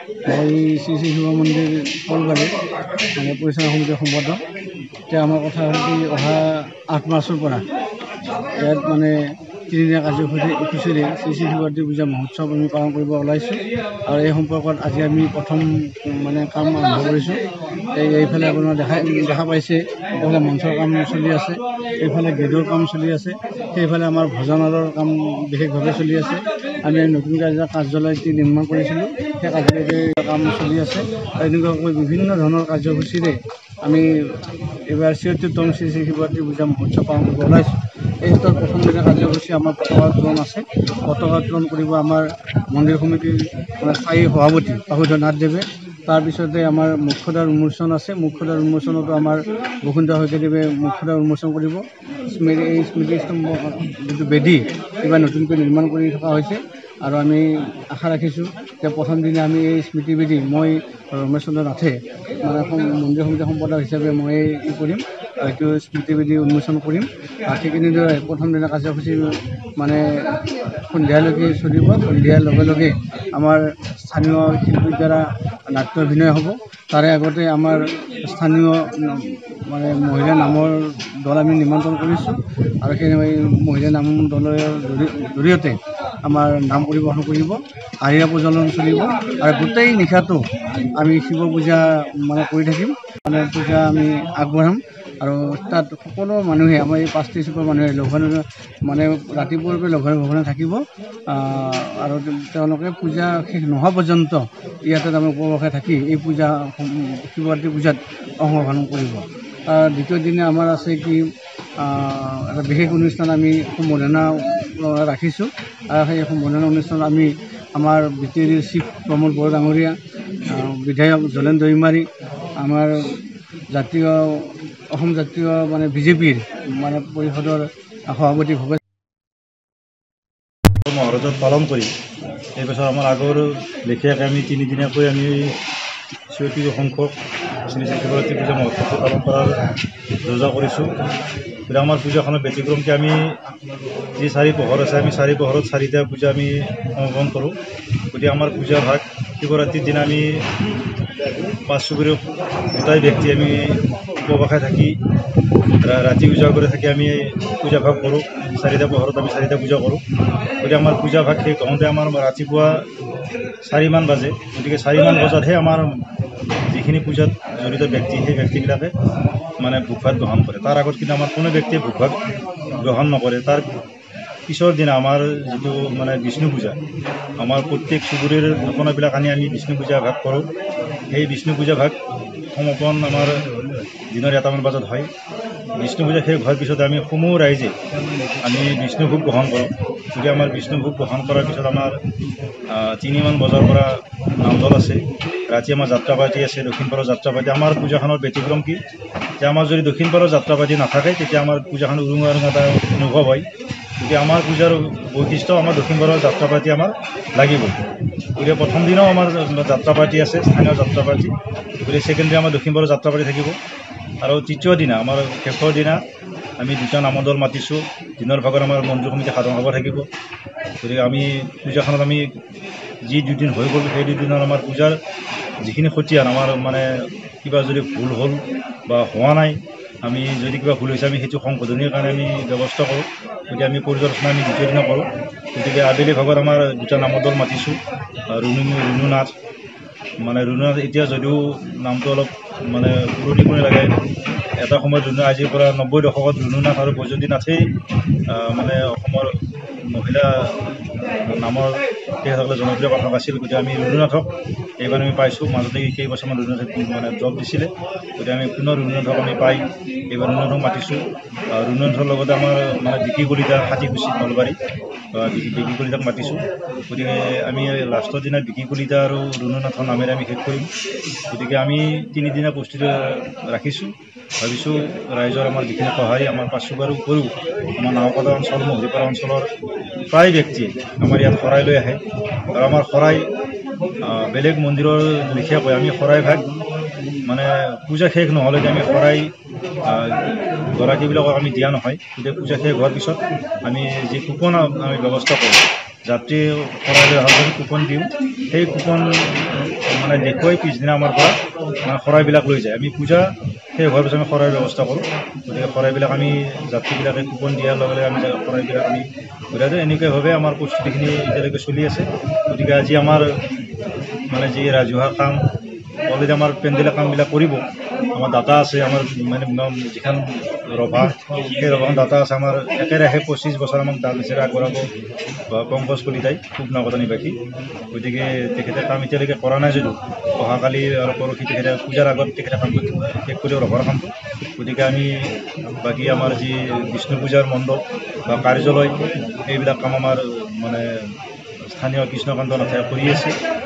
মই শ্ৰী শ্ৰী শিৱ মন্দিৰ কলবাৰী মানে পৰিচালনা সমিতিৰ সম্পাদক। এতিয়া আমাৰ কথা হ'ল কি অহা 8 মাৰ্চৰ পৰা ইয়াত মানে 3 দিনীয়া কাৰ্যসূচীৰে শ্ৰী শ্ৰী শিৱৰাত্ৰি পূজা মহোৎসৱ আমি পালন কৰিব ওলাইছোঁ। আৰু এই সম্পৰ্কত আজি আমি প্ৰথম মানে কাম আৰম্ভ কৰিছোঁ। এইফালে আপোনাৰ দেখা পাইছে, এইফালে মঞ্চৰ কাম চলি আছে, এইফালে গেটৰ কাম চলি আছে, সেইফালে আমাৰ ভজনালৰ কাম বিশেষভাৱে চলি আছে। আমি নতুনকৈ এটা কাৰ্যালয় নিৰ্মাণ কৰিছিলোঁ, সেই কাৰ্যালয়ৰ কাম চলি আছে। এনেকুৱাকৈ বিভিন্ন ধৰণৰ কাৰ্যসূচীৰে আমি এইবাৰ ৭৬তম শ্ৰী শ্ৰী শিৱৰাত্ৰি পূজা মহোৎসৱ পালন কৰিব ওলাইছোঁ। এই ক্ষেত্ৰত প্ৰথম দিনা কাৰ্যসূচী আমাৰ পতাকা উত্তোলন আছে। পতাকা উত্তোলন কৰিব আমাৰ মন্দিৰ সমিতিৰ মানে স্থায়ী সভাপতি বাসুধৰ নাথদেৱে। তাৰপিছতে আমাৰ মুখ্যদ্বাৰ উন্মোচন আছে। মুখ্যদ্বাৰ উন্মোচনতো আমাৰ বসুন্ধৰা শইকীয়াদেৱে মুখ্যদ্বাৰ উন্মোচন কৰিব। এই স্মৃতিস্তম্ভ যিটো বেদী কিবা নতুনকৈ নিৰ্মাণ কৰি থকা হৈছে। আৰু আমি আশা ৰাখিছোঁ যে প্ৰথম দিনা আমি এই স্মৃতিবেদী মই ৰমেশ চন্দ্ৰ নাথে মানে মন্দিৰ সমিতিৰ সম্পাদক হিচাপে মই কৰিম, এইটো স্মৃতিবেদী উন্মোচন কৰিম। ঠিক এনেদৰে প্ৰথম দিনা কাৰ্যসূচী মানে সন্ধিয়ালৈকে চলিব। সন্ধিয়াৰ লগে লগে আমাৰ স্থানীয় শিল্পীৰ দ্বাৰা নাট্য অভিনয় হ'ব। তাৰে আগতে আমাৰ স্থানীয় মানে মহিলা নামৰ দল আমি নিমন্ত্ৰণ কৰিছোঁ। আৰু সেই মহিলা নাম দলৰ জৰিয়তে আমাৰ নাম পৰিৱেশন কৰিব, আৰিয়া প্ৰজ্বলন চলিব। আৰু গোটেই নিশাটো আমি শিৱ পূজা মানে কৰি থাকিম, মানে পূজা আমি আগবঢ়াম। আৰু তাত সকলো মানুহে আমাৰ এই 5টি চুকৰ মানুহে লঘোণে মানে ৰাতিপুৱাৰ পৰা লঘোণে থাকিব। আৰু তেওঁলোকে পূজা শেষ নোহোৱা পৰ্যন্ত ইয়াতে তাৰমানে উপবাসে থাকি এই পূজা শিৱৰাত্ৰি পূজাত অংশগ্ৰহণ কৰিব। দ্বিতীয় দিনা আমাৰ আছে কি এটা বিশেষ অনুষ্ঠান আমি সম্বৰ্ধনা ৰাখিছোঁ। আৰু সেই সম্বৰ্ধনা অনুষ্ঠানত আমি আমাৰ বিটিআইডিৰ চিফ প্ৰমোদ বড়ো ডাঙৰীয়া, বিধায়ক জলেন দৈমাৰী, আমাৰ অসম জাতীয় মানে বিজেপিৰ মানে পৰিষদৰ সভাপতি ভৱেশ মহাৰাজত পালন কৰি এইবছৰ আমাৰ আগৰ লেখীয়াকৈ আমি 3দিনীয়াকৈ আমি 37 সংখ্যক শ্ৰী শ্ৰী শিৱৰাত্ৰি পূজা মহোৎসৱটো পালন কৰাৰ যোজনা কৰিছোঁ। গতিকে আমাৰ পূজাখনৰ ব্যতিক্ৰমকৈ আমি যি 4 পোহৰ আছে, আমি 4 পোহৰত 4টা পূজা আমি সমাপন কৰোঁ। গতিকে আমাৰ পূজা ভাগ শিৱৰাত্ৰিৰ দিনা আমি 5 চুবুৰীৰ গোটাই ব্যক্তি আমি উপবাসে থাকি ৰাতি উজাগৰে থাকি আমি পূজা ভাগ কৰোঁ। 4টা পোহৰত আমি 4টা পূজা কৰোঁ। গতিকে আমাৰ পূজা ভাগ শেষ হওঁতে আমাৰ ৰাতিপুৱা 4মান বাজে। গতিকে 4মান বজাতহে আমাৰ যিখিনি পূজাত জড়িত ব্যক্তি সেই ব্যক্তিবিলাকে মানে ভোগ ভাত গ্ৰহণ কৰে। তাৰ আগত কিন্তু আমাৰ কোনো ব্যক্তিয়ে ভোগ ভাত গ্ৰহণ নকৰে। তাৰ পিছৰ দিনা আমাৰ যিটো মানে বিষ্ণু পূজা, আমাৰ প্ৰত্যেক চুবুৰীৰ দোকানবিলাক আনি আমি বিষ্ণু পূজা ভাগ কৰোঁ। সেই বিষ্ণু পূজা ভাগ সমাপন আমাৰ দিনৰ 1টামান বজাত হয়। বিষ্ণু পূজা শেষ হোৱাৰ পিছত আমি সমূহ ৰাইজে আমি বিষ্ণু ভোগ গ্ৰহণ কৰোঁ। গতিকে আমাৰ বিষ্ণু ভোগ গ্ৰহণ কৰাৰ পিছত আমাৰ 3মান বজাৰ পৰা নামদল আছে, ৰাতি আমাৰ যাত্ৰা পাৰ্টি আছে, দক্ষিণপাৰৰ যাত্ৰা পাৰ্টি। আমাৰ পূজাখনৰ ব্যতিক্ৰম কি যে আমাৰ যদি দক্ষিণপাৰৰ যাত্ৰা পাৰ্টি নাথাকে তেতিয়া আমাৰ পূজাখন উৰুঙা এটা অনুভৱ হয়। গতিকে আমাৰ পূজাৰ বৈশিষ্ট্য আমাৰ দক্ষিণপাৰৰ যাত্ৰা পাৰ্টি আমাৰ লাগিবই। গতিকে প্ৰথম দিনাও আমাৰ যাত্ৰা পাৰ্টি আছে, স্থানীয় যাত্ৰা পাৰ্টি। গতিকে ছেকেণ্ড ডে আমাৰ দক্ষিণপাৰৰ যাত্ৰা পাৰ্টি থাকিব। আৰু তৃতীয় দিনা আমাৰ শেষৰ দিনা আমি 2টা নামৰ দল মাতিছোঁ। দিনৰ ভাগত আমাৰ মন্দিৰ সমিতি সাধাৰণ সভা থাকিব। গতিকে আমি পূজাখনত আমি যি 2 দিন হৈ গ'ল সেই 2 দিনত আমাৰ পূজাৰ যিখিনি খতিয়ান আমাৰ মানে কিবা যদি ভুল হ'ল বা হোৱা নাই, আমি যদি কিবা ভুল হৈছে আমি সেইটো সংশোধনীৰ কাৰণে আমি ব্যৱস্থা কৰোঁ। গতিকে আমি পৰ্যালোচনা আমি 2য় দিনা কৰোঁ। গতিকে আবেলি ভাগত আমাৰ 2টা নামৰ দল মাতিছোঁ। ৰুণু নাথ মানে ৰুণু নাথ এতিয়া যদিও নামটো অলপ মানে পুৰণি লাগে। এটা সময়ত আজিৰ পৰা 90 দশকত ৰুণু নাথ আৰু বৈজয়ন্তী নাথেই মানে অসমৰ মহিলা নামৰ তেখেতসকলে জনপ্ৰিয় পাঠক আছিল। গতিকে আমি ৰুণু নাথক এইবাৰ আমি পাইছোঁ। মাজতে কেইবছৰমান ৰুণু নাথে মানে জব দিছিলে। গতিকে আমি পুনৰ ৰুণু নাথক আমি পাই এইবাৰ ৰুণু নাথক মাতিছোঁ। ৰুণু নাথৰ লগতে আমাৰ মানে বিকি কলিতা হাতীকুছি নলবাৰী বিকি কলিতাক মাতিছোঁ। গতিকে আমি লাষ্টৰ দিনা বিকি কলিতা আৰু ৰুণু নাথৰ নামেৰে আমি শেষ কৰিম। গতিকে আমি 3 দিনীয়া প্ৰস্তুতি ৰাখিছোঁ। ভাবিছোঁ ৰাইজৰ আমাৰ যিখিনি সহায় আমাৰ 5 চুবুৰীৰ উপৰিও আমাৰ নাওকটা অঞ্চল, মহৰীপাৰা অঞ্চলৰ প্ৰায় ব্যক্তিয়ে আমাৰ ইয়াত শৰাই লৈ আহে। আৰু আমাৰ শৰাই বেলেগ মন্দিৰৰ লেখীয়াকৈ আমি শৰাই ভাগ মানে পূজা শেষ নহ'লৈকে আমি শৰাই গৰাকীবিলাকক আমি দিয়া নহয়। গতিকে পূজা শেষ হোৱাৰ পিছত আমি যি কুপন আমি ব্যৱস্থা কৰোঁ, যাত্ৰী শৰাই লৈ অহাৰ পিছত কুপন দিওঁ। সেই কুপন মানে দেখুৱাই পিছদিনা আমাৰ পৰা মানে শৰাইবিলাক লৈ যায়। আমি পূজা শেষ হোৱাৰ পিছত আমি শৰাইৰ ব্যৱস্থা কৰোঁ। গতিকে শৰাইবিলাক আমি যাত্ৰীবিলাকে কুপন দিয়াৰ লগে লগে আমি শৰাইবিলাক আমি ঘূৰাই দিওঁ। এনেকুৱাভাৱে আমাৰ প্ৰস্তুতিখিনি এতিয়ালৈকে চলি আছে। গতিকে আজি আমাৰ মানে যি ৰাজহুৱা কাম অলৰেডি আমাৰ পেণ্ডেলৰ কামবিলাক কৰিব। আমাৰ ডাটা আছে, আমাৰ মানে যিখন ৰভা সেই ৰভাখন ডাটা আছে। আমাৰ একেৰাহে 25 বছৰ আমাক দান হিচাপে আগবঢ়াব পংকজ কলিতাই, পূব নগৰ নিবাসী। গতিকে তেখেতে কাম এতিয়ালৈকে কৰা নাই যদিও অহাকালি আৰু পৰহি তেখেতে পূজাৰ আগত তেখেতে কামটো শেষ কৰিব ৰভাৰ কামটো। গতিকে আমি বাকী আমাৰ যি বিষ্ণু পূজাৰ মণ্ডপ বা কাৰ্যালয় এইবিলাক কাম আমাৰ মানে স্থানীয় কৃষ্ণকান্ত নাথে কৰি আছে।